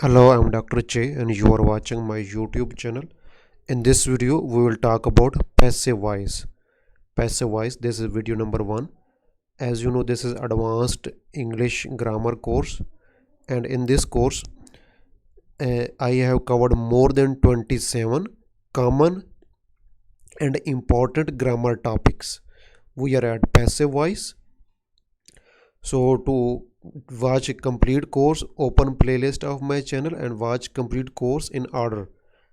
Hello, I'm Dr. Che and you are watching my YouTube channel. In this video, we will talk about passive voice. Passive voice, this is video number 1. As you know, this is advanced English grammar course, and in this course, I have covered more than 27 common and important grammar topics. We are at passive voice. So to watch a complete course, open playlist of my channel and watch complete course in order.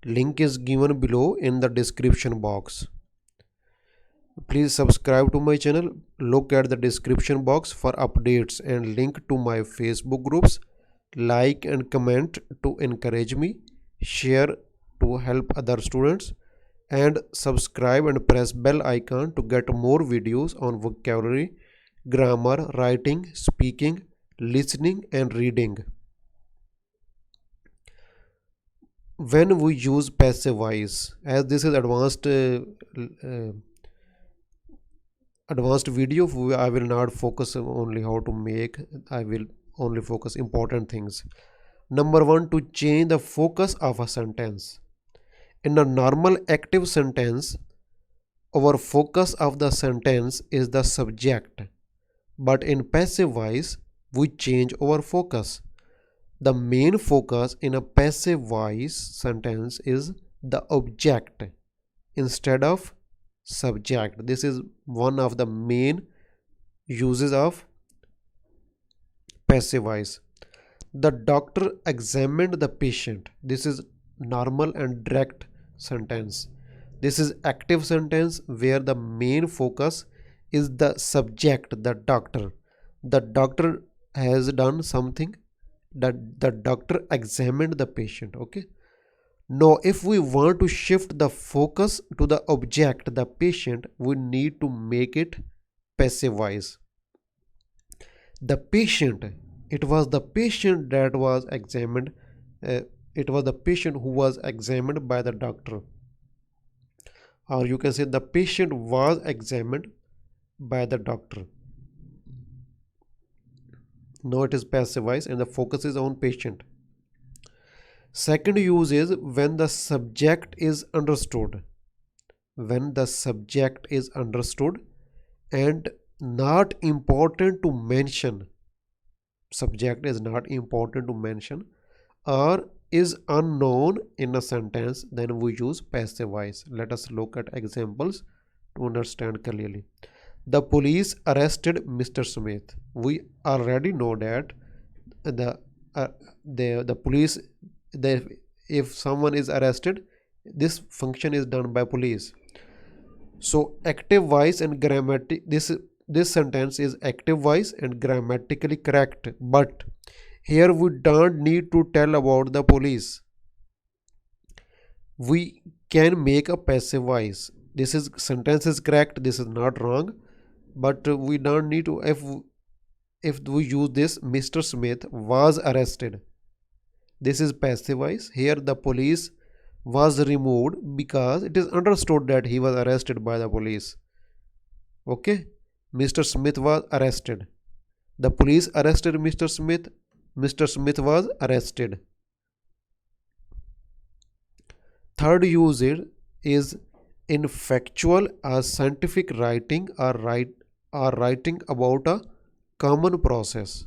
Link is given below in the description box. Please subscribe to my channel. Look at the description box for updates and link to my Facebook groups. Like and comment to encourage me. Share to help other students. And subscribe and press bell icon to get more videos on vocabulary, grammar, writing, speaking, listening and reading. When we use passive voice, as this is uh, advanced video, I will not focus only how to make. I will only focus important things. Number 1, to change the focus of a sentence. In a normal active sentence, our focus of the sentence is the subject, but in passive voice we change our focus. The main focus in a passive voice sentence is the object instead of subject. This is one of the main uses of passive voice. The doctor examined the patient. This is normal and direct sentence. This is active sentence where the main focus is the subject, the doctor. The doctor has done something, that the doctor examined the patient. Okay. Now, if we want to shift the focus to the object, the patient, we need to make it passive voice. The patient, it was the patient that was examined. uh, it was the patient who was examined by the doctor, or you can say the patient was examined by the doctor. Now it is passive voice and the focus is on patient. Second use is when the subject is understood. When the subject is understood and not important to mention, subject is not important to mention, or is unknown in a sentence, then we use passive voice. Let us look at examples to understand clearly. The police arrested Mr. Smith. We already know that the uh, the police, the if someone is arrested, this function is done by police. So active voice and grammatic, this sentence is active voice and grammatically correct, but here we don't need to tell about the police. We can make a passive voice. This is sentence is correct, this is not wrong, but we don't need to. If we use this, Mr. Smith was arrested, this is passive voice. Here the police was removed because it is understood that he was arrested by the police. Okay. Mr. Smith was arrested, the police arrested Mr. Smith, Mr. Smith was arrested. Third use is in factual or scientific writing, or writing about a common process.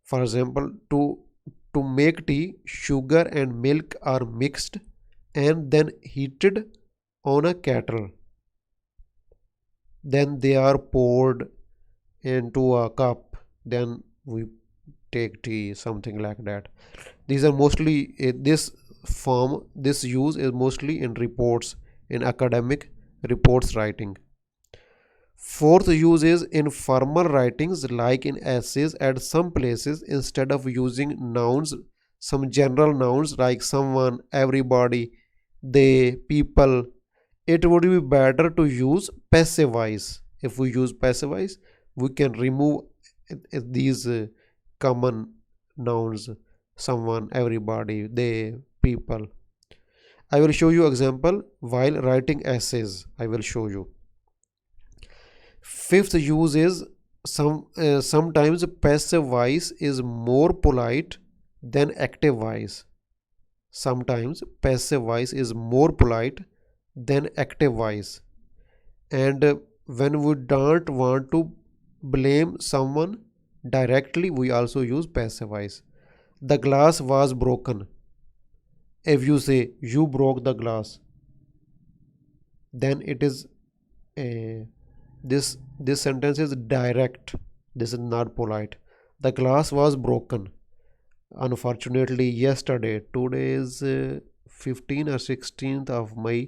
For example, to make tea, sugar and milk are mixed and then heated on a kettle. Then they are poured into a cup. Then we take tea, something like that. These are mostly this use is mostly in reports, in academic reports writing. Fourth use is in formal writings like in essays. At some places, instead of using nouns, some general nouns like someone, everybody, they, people, it would be better to use passive voice. If we use passive voice, we can remove these common nouns, someone, everybody, they, people. I will show you example while writing essays. I will show you. Fifth use is sometimes passive voice is more polite than active voice. Sometimes passive voice is more polite than active voice. And when we don't want to blame someone directly, we also use passive voice. The glass was broken. If you say you broke the glass, then it is a this sentence is direct. This is not polite. The glass was broken. Unfortunately, yesterday, today is 15 or 16th of May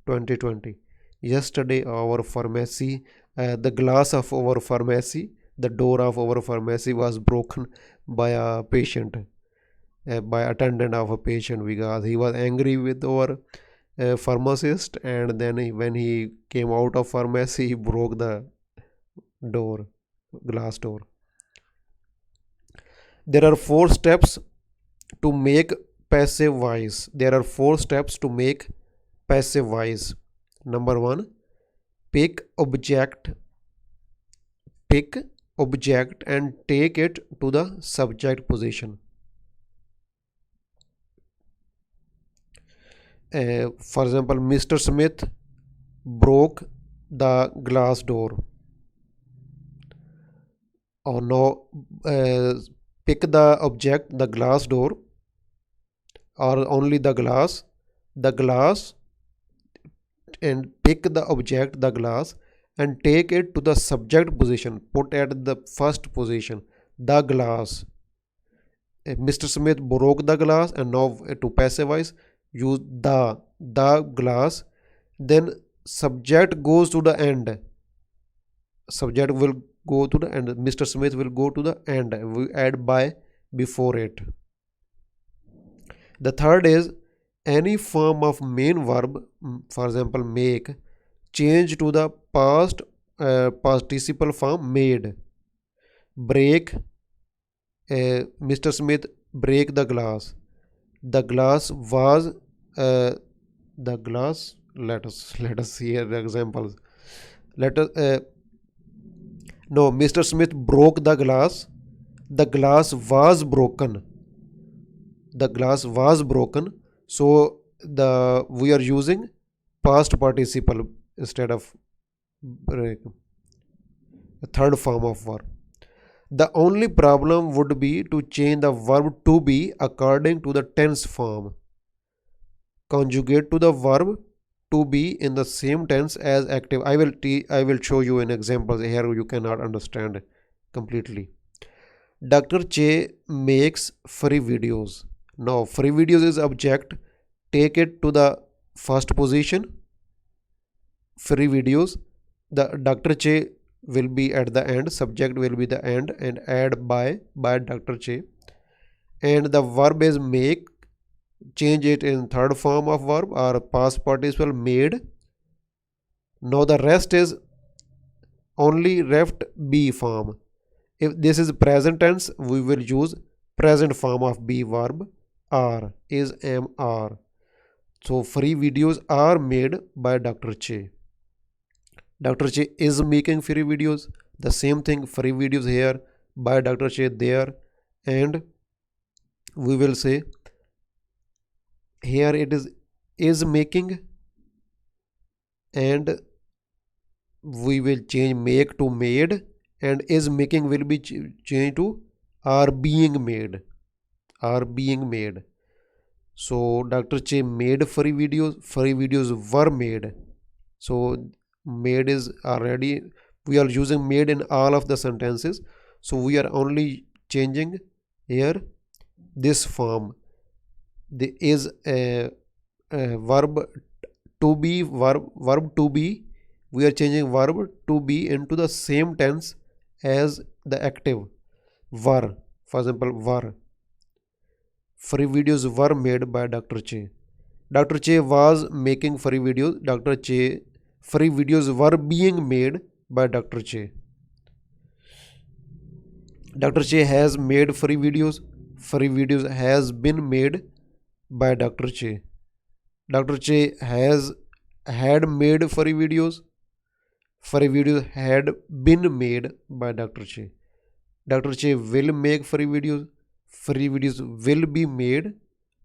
2020. Yesterday, our pharmacy, the glass of our pharmacy, the door of our pharmacy was broken by a patient, by attendant of a patient, because he was angry with our pharmacist, and then when he came out of pharmacy, he broke the door, glass door. There are four steps to make passive voice. There are four steps to make passive voice. Number one, pick object, pick object and take it to the subject position. For example, Mr. Smith broke the glass door. Or no, pick the object, the glass door, or only the glass, and pick the object, the glass, and take it to the subject position. Put at the first position, the glass. Mr. Smith broke the glass, and now to passive voice, use the glass. Then subject goes to the end. Subject will go to the end. Mr. Smith will go to the end. We add by before it. The third is any form of main verb, for example, make, change to the past participle form made. Break, Mr. Smith break the glass. The glass was the glass. Let us hear the examples. Let us no, Mr. Smith broke the glass. The glass was broken. The glass was broken. So we are using past participle instead of break, a third form of verb. The only problem would be to change the verb to be according to the tense form. Conjugate to the verb to be in the same tense as active. I will show you an example here. You cannot understand completely. Dr. Che makes free videos. Now free videos is object. Take it to the first position. Free videos. The Dr. Che will be at the end. Subject will be the end, and add by Dr. Che. And the verb is make. Change it in third form of verb or past participle made. Now the rest is only left be form. If this is present tense, we will use present form of be verb are, is, am, are. So free videos are made by Dr. Che. Dr. Che is making free videos. The same thing, free videos here by Dr. Che there, and we will say here it is making, and we will change make to made, and is making will be changed to are being made, are being made. So Dr. Che made free videos were made. So made is already, we are using made in all of the sentences, so we are only changing here this form. The is a verb to be, verb to be, we are changing verb to be into the same tense as the active were. For example, were. Free videos were made by Dr. Che. Dr. Che was making free videos. Dr. Che free videos were being made by Dr. Che. Dr. Che has made free videos. Free videos has been made by Dr. Che. Dr. Che had made free videos. Free videos had been made by Dr. Che. Dr. Che will make free videos. free videos will be made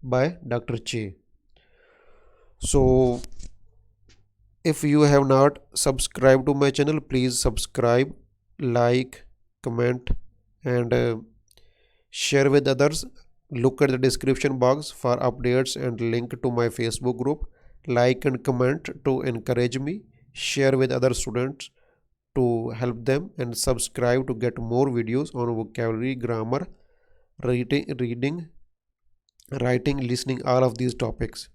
by Dr. Che. So if you have not subscribed to my channel, please subscribe, like, comment, and share with others. Look at the description box for updates and link to my Facebook group. Like and comment to encourage me. Share with other students to help them, and subscribe to get more videos on vocabulary, grammar, reading, writing, listening, all of these topics.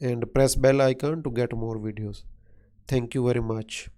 And press bell icon to get more videos. Thank you very much.